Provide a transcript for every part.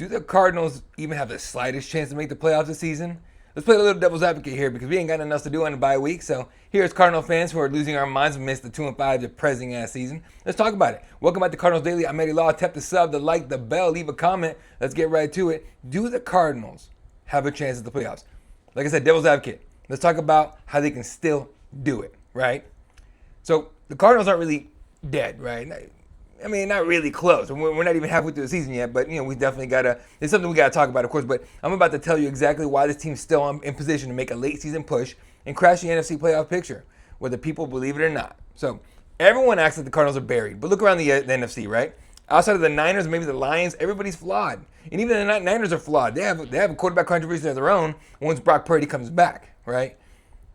Do the Cardinals even have the slightest chance to make the playoffs this season? Let's play a little devil's advocate here because we ain't got nothing else to do on the bye week. So here's Cardinal fans who are losing our minds amidst the 2-5 depressing ass season. Let's talk about it. Welcome back to Cardinals Daily. I'm Eddie Law. Tap the sub, the like, the bell, leave a comment. Let's get right to it. Do the Cardinals have a chance at the playoffs? Like I said, devil's advocate. Let's talk about how they can still do it, right? So the Cardinals aren't really dead, right? I mean, not really close. We're not even halfway through the season yet, but, we definitely got to, it's something we got to talk about, of course, but I'm about to tell you exactly why this team's still in position to make a late season push and crash the NFC playoff picture, whether people believe it or not. So everyone acts like the Cardinals are buried, but look around the NFC, right? Outside of the Niners, maybe the Lions, everybody's flawed. And even the Niners are flawed. They have a quarterback controversy of their own once Brock Purdy comes back, right?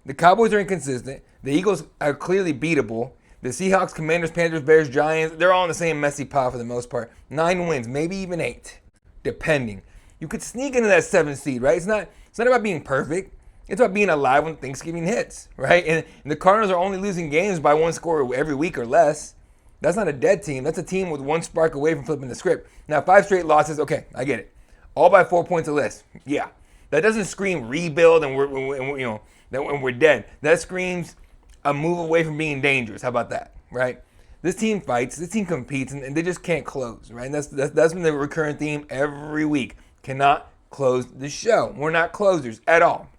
The Cowboys are inconsistent. The Eagles are clearly beatable. The Seahawks, Commanders, Panthers, Bears, Giants, they're all in the same messy pile for the most part. 9 wins, maybe even 8, depending. You could sneak into that 7th seed, right? It's not about being perfect. It's about being alive when Thanksgiving hits, right? And the Cardinals are only losing games by 1 score every week or less. That's not a dead team. That's a team with 1 spark away from flipping the script. Now, 5 straight losses, okay, I get it. All by 4 points or less. Yeah. That doesn't scream rebuild and we're dead. That screams a move away from being dangerous. How about that, right? This team fights, this team competes, and they just can't close, right? And that's been the recurring theme every week. Cannot close the show. We're not closers at all.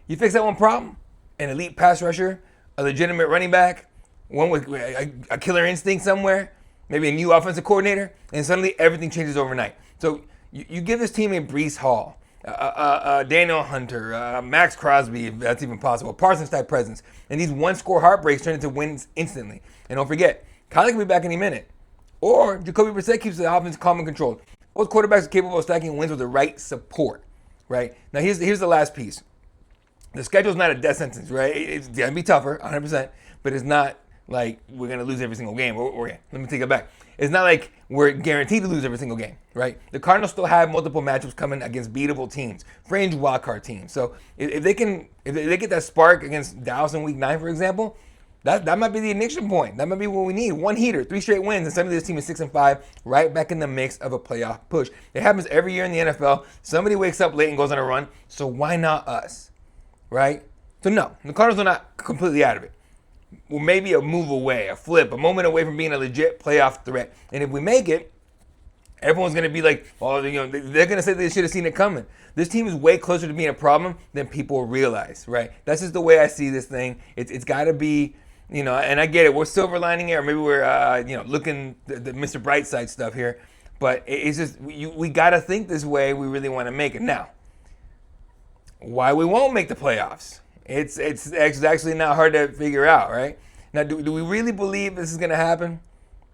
You fix that one problem, an elite pass rusher, a legitimate running back, one with a killer instinct somewhere, maybe a new offensive coordinator, and suddenly everything changes overnight. So you give this team a Breece Hall, Daniel Hunter, Max Crosby, if that's even possible, Parsons-type presence. And these one-score heartbreaks turn into wins instantly. And don't forget, Kyler can be back any minute. Or Jacoby Brissett keeps the offense calm and controlled. Both quarterbacks are capable of stacking wins with the right support, right? Now, here's the last piece. The schedule's not a death sentence, right? It's going to be tougher, 100%, but it's not like we're going to lose every single game. Let me take it back. It's not like we're guaranteed to lose every single game, right? The Cardinals still have multiple matchups coming against beatable teams, fringe wildcard teams. So if they get that spark against Dallas in Week 9, for example, that might be the ignition point. That might be what we need. 1 heater, 3 straight wins, and suddenly this team is 6-5, right back in the mix of a playoff push. It happens every year in the NFL. Somebody wakes up late and goes on a run. So why not us, right? So no, the Cardinals are not completely out of it. Well, maybe a move away, a flip, a moment away from being a legit playoff threat. And if we make it, everyone's going to be like, oh, they're going to say they should have seen it coming. This team is way closer to being a problem than people realize, right? That's just the way I see this thing. It's got to be, and I get it. We're silver lining here. Maybe we're, looking the Mr. Brightside stuff here. But it's just, we got to think this way. We really want to make it. Now, why we won't make the playoffs? It's actually not hard to figure out, right? Now, do we really believe this is going to happen?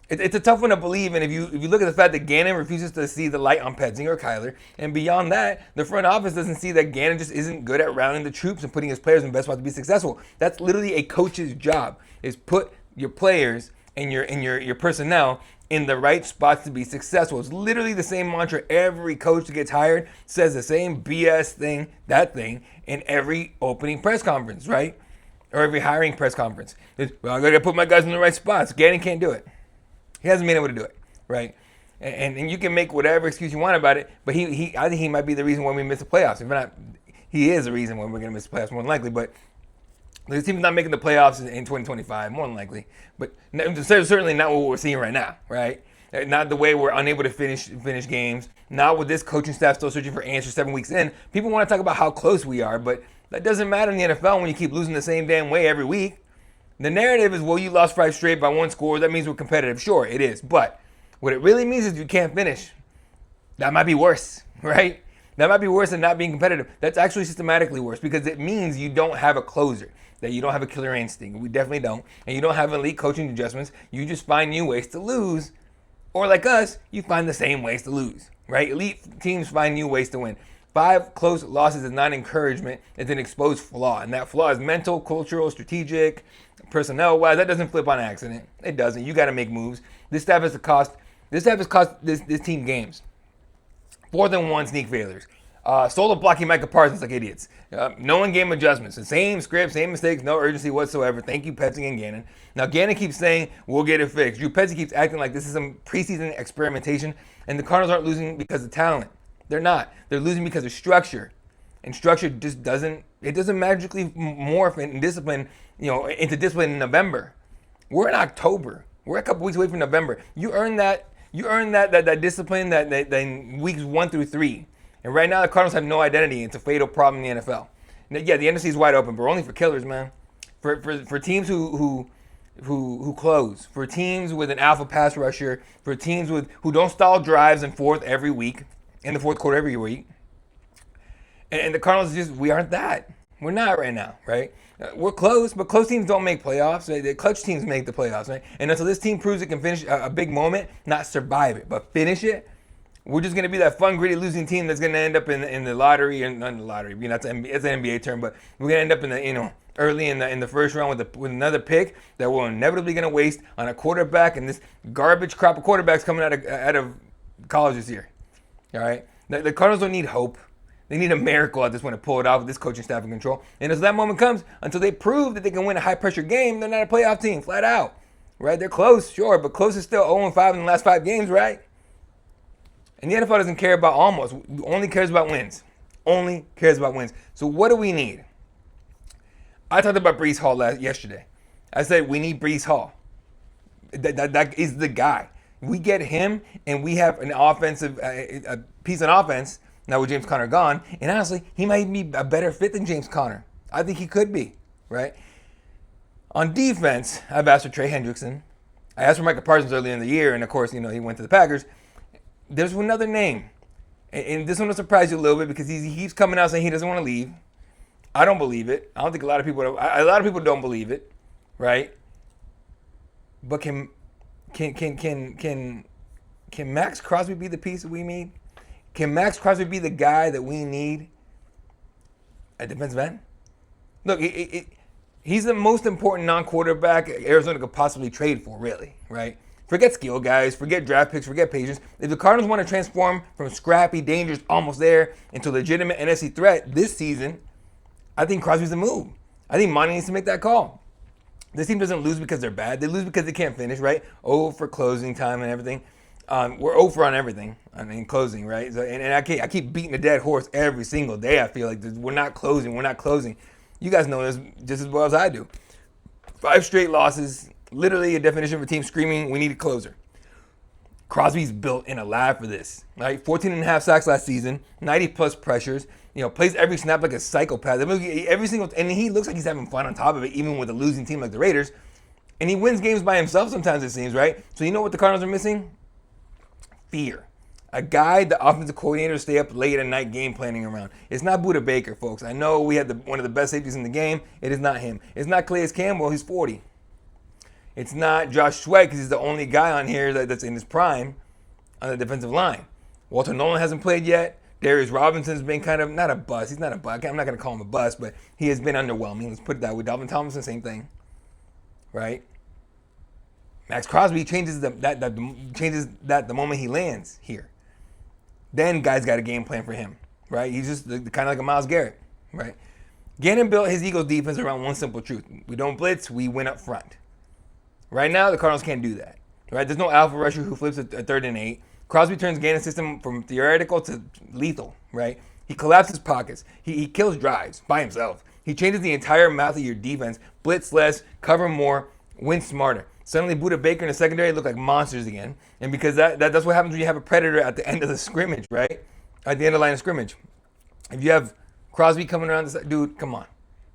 It's a tough one to believe, and if you look at the fact that Gannon refuses to see the light on Petzing or Kyler, and beyond that, the front office doesn't see that Gannon just isn't good at rallying the troops and putting his players in the best spot to be successful. That's literally a coach's job, is put your players and your personnel in the right spots to be successful. It's literally the same mantra. Every coach that gets hired says the same BS thing, in every opening press conference, right? Or every hiring press conference. I gotta put my guys in the right spots. Gannon can't do it. He hasn't been able to do it, right? And you can make whatever excuse you want about it, but I think he might be the reason why we miss the playoffs. If not, he is the reason why we're gonna miss the playoffs more than likely. But the team's not making the playoffs in 2025, more than likely. But certainly not what we're seeing right now, right? Not the way we're unable to finish games. Not with this coaching staff still searching for answers 7 weeks in. People want to talk about how close we are, but that doesn't matter in the NFL when you keep losing the same damn way every week. The narrative is, well, you lost 5 straight by 1 score. That means we're competitive. Sure, it is. But what it really means is you can't finish. That might be worse, right? That might be worse than not being competitive. That's actually systematically worse because it means you don't have a closer, that you don't have a killer instinct. We definitely don't. And you don't have elite coaching adjustments. You just find new ways to lose. Or like us, you find the same ways to lose, right? Elite teams find new ways to win. 5 close losses is not encouragement. It's an exposed flaw. And that flaw is mental, cultural, strategic, personnel-wise. That doesn't flip on accident. It doesn't. You got to make moves. This staff has cost this team games. 4th and 1 sneak failures. Solo blocking Micah Parsons like idiots. No in-game adjustments. The same script, same mistakes, no urgency whatsoever. Thank you, Petsy and Gannon. Now, Gannon keeps saying, we'll get it fixed. Drew Petsy keeps acting like this is some preseason experimentation, and the Cardinals aren't losing because of talent. They're not. They're losing because of structure. And structure just doesn't magically morph and discipline, into discipline in November. We're in October. We're a couple weeks away from November. You earn that discipline that weeks 1 through 3. And right now the Cardinals have no identity. It's a fatal problem in the NFL. Now, yeah, the NFC is wide open, but only for killers, man. For teams who close, for teams with an alpha pass rusher, for teams who don't stall drives in the fourth quarter every week. And the Cardinals we aren't that. We're not right now, right? We're close, but close teams don't make playoffs. The clutch teams make the playoffs, right? And until this team proves it can finish a big moment, not survive it, but finish it, we're just going to be that fun, gritty losing team that's going to end up in the lottery, and not the lottery. It's an NBA term, but we're going to end up in the early in the first round with another pick that we're inevitably going to waste on a quarterback, and this garbage crop of quarterbacks coming out of college this year. All right, the Cardinals don't need hope. They need a miracle at this point to pull it off with this coaching staff in control. And as that moment comes, until they prove that they can win a high-pressure game, they're not a playoff team, flat out. Right? They're close, sure, but close is still 0-5 in the last 5 games, right? And the NFL doesn't care about almost. Only cares about wins. Only cares about wins. So what do we need? I talked about Breece Hall yesterday. I said we need Breece Hall. That is the guy. We get him, and we have an offensive a piece on offense. Now with James Conner gone, and honestly, he might be a better fit than James Conner. I think he could be, right? On defense, I've asked for Trey Hendrickson. I asked for Micah Parsons earlier in the year, and of course, he went to the Packers. There's another name, and this one will surprise you a little bit because he keeps coming out saying he doesn't want to leave. I don't believe it. I don't think a lot of people don't believe it, right? But can Max Crosby be the piece that we need? Can Max Crosby be the guy that we need at defensive end? Look, he's the most important non-quarterback Arizona could possibly trade for, really, right? Forget skill guys, forget draft picks, forget patience. If the Cardinals want to transform from scrappy, dangerous, almost there, into a legitimate NFC threat this season, I think Crosby's the move. I think Monty needs to make that call. This team doesn't lose because they're bad. They lose because they can't finish, right? For closing time and everything. We're over on everything in closing, right? So, and I keep beating a dead horse every single day. I feel like we're not closing. You guys know this just as well as I do. 5 straight losses, literally a definition of a team screaming, we need a closer. Crosby's built in a lab for this, right? 14.5 sacks last season, 90-plus pressures, plays every snap like a psychopath. And he looks like he's having fun on top of it, even with a losing team like the Raiders. And he wins games by himself sometimes, it seems, right? So you know what the Cardinals are missing? Fear. A guy the offensive coordinator stay up late at night game planning around. It's not Budda Baker, folks. I know we had one of the best safeties in the game. It is not him. It's not Calais Campbell. He's 40. It's not Josh Sweat because he's the only guy on here that's in his prime on the defensive line. Walter Nolan hasn't played yet. Darius Robinson's been kind of not a bust. He's not a bust. I'm not going to call him a bust, but he has been underwhelming. Let's put it that way. Dalvin Tomlinson, same thing, right? Max Crosby changes that the moment he lands here. Then guys got a game plan for him, right? He's just kind of like a Myles Garrett, right? Gannon built his Eagles defense around one simple truth: we don't blitz, we win up front. Right now, the Cardinals can't do that, right? There's no alpha rusher who flips a 3rd and 8. Crosby turns Gannon's system from theoretical to lethal, right? He collapses pockets. He kills drives by himself. He changes the entire math of your defense: blitz less, cover more, win smarter. Suddenly, Budda Baker in the secondary look like monsters again. And because that's what happens when you have a predator at the end of the scrimmage, right? At the end of the line of scrimmage. If you have Crosby coming around, dude, come on.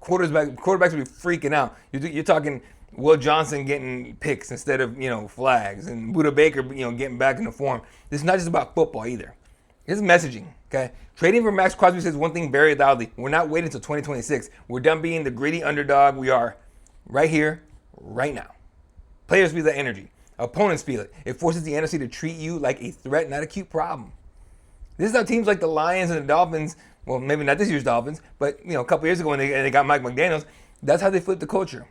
Quarterbacks will be freaking out. You're talking Will Johnson getting picks instead of, flags. And Budda Baker, getting back into form. This is not just about football either. This is messaging, okay? Trading for Max Crosby says one thing very loudly. We're not waiting until 2026. We're done being the gritty underdog. We are right here, right now. Players feel that energy. Opponents feel it. It forces the NFC to treat you like a threat, not a cute problem. This is how teams like the Lions and the Dolphins, well, maybe not this year's Dolphins, but a couple years ago when they got Mike McDaniels, that's how they flipped the culture.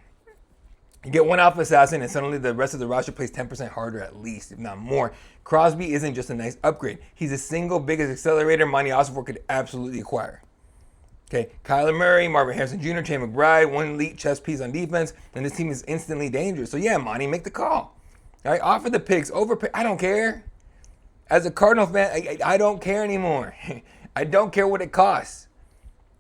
You get one alpha assassin, and suddenly the rest of the roster plays 10% harder at least, if not more. Crosby isn't just a nice upgrade. He's the single biggest accelerator Monty Osborne could absolutely acquire. Okay, Kyler Murray, Marvin Harrison Jr., Trey McBride, one elite chess piece on defense, and this team is instantly dangerous. So yeah, Monty, make the call. All right, offer the picks, overpay. I don't care. As a Cardinal fan, I don't care anymore. I don't care what it costs.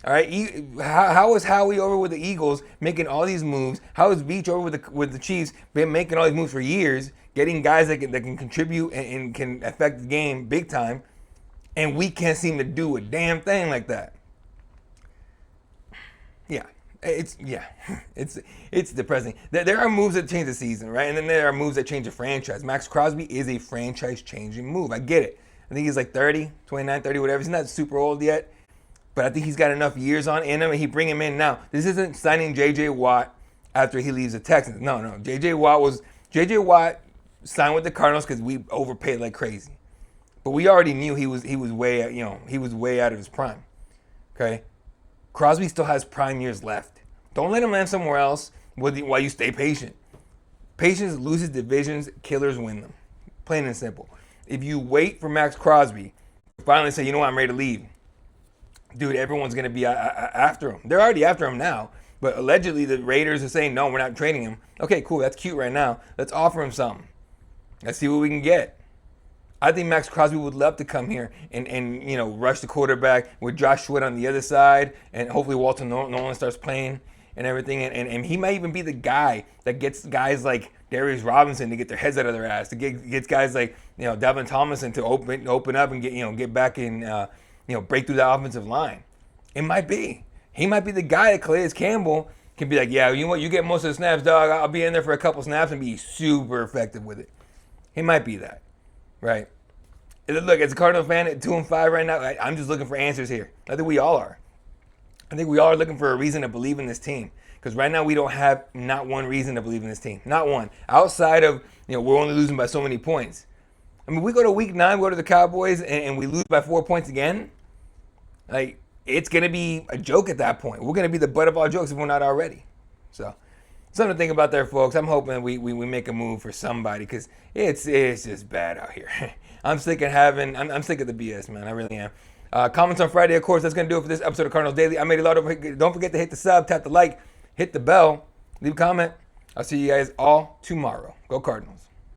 All right, how is Howie over with the Eagles making all these moves? How is Beach over with the Chiefs been making all these moves for years, getting guys that can contribute and can affect the game big time, and we can't seem to do a damn thing like that? Yeah, it's depressing. There are moves that change the season, right? And then there are moves that change a franchise. Max Crosby is a franchise-changing move. I get it. I think he's like 30, 29, 30, whatever. He's not super old yet. But I think he's got enough years on in him, and he bring him in now. This isn't signing J.J. Watt after he leaves the Texans. No. J.J. Watt signed with the Cardinals because we overpaid like crazy. But we already knew he was way out of his prime. Okay, Crosby still has prime years left. Don't let him land somewhere else while you stay patient. Patience loses divisions, killers win them. Plain and simple. If you wait for Max Crosby, finally say, you know what, I'm ready to leave. Dude, everyone's going to be after him. They're already after him now. But allegedly, the Raiders are saying, no, we're not trading him. Okay, cool. That's cute right now. Let's offer him something. Let's see what we can get. I think Max Crosby would love to come here and rush the quarterback with Josh Sweat on the other side. And hopefully Walter Nolan starts playing and everything. And he might even be the guy that gets guys like Darius Robinson to get their heads out of their ass. To get guys like Devin Tomlinson to open up and get back in break through the offensive line. It might be. He might be the guy that Calais Campbell can be like, yeah, you know what, you get most of the snaps, dog. I'll be in there for a couple snaps and be super effective with it. He might be that, right? Look, as a Cardinal fan at 2-5 right now, I'm just looking for answers here. I think we all are. I think we all are looking for a reason to believe in this team. Because right now we don't have not one reason to believe in this team. Not one. Outside of, we're only losing by so many points. I mean, we go to week 9, we go to the Cowboys, and we lose by 4 points again. Like, it's going to be a joke at that point. We're going to be the butt of all jokes if we're not already. So, something to think about there, folks. I'm hoping we make a move for somebody because it's just bad out here. I'm sick of I'm sick of the BS, man. I really am. Comments on Friday, of course. That's going to do it for this episode of Cardinals Daily. I made it loud. Don't forget to hit the sub, tap the like, hit the bell, leave a comment. I'll see you guys all tomorrow. Go Cardinals.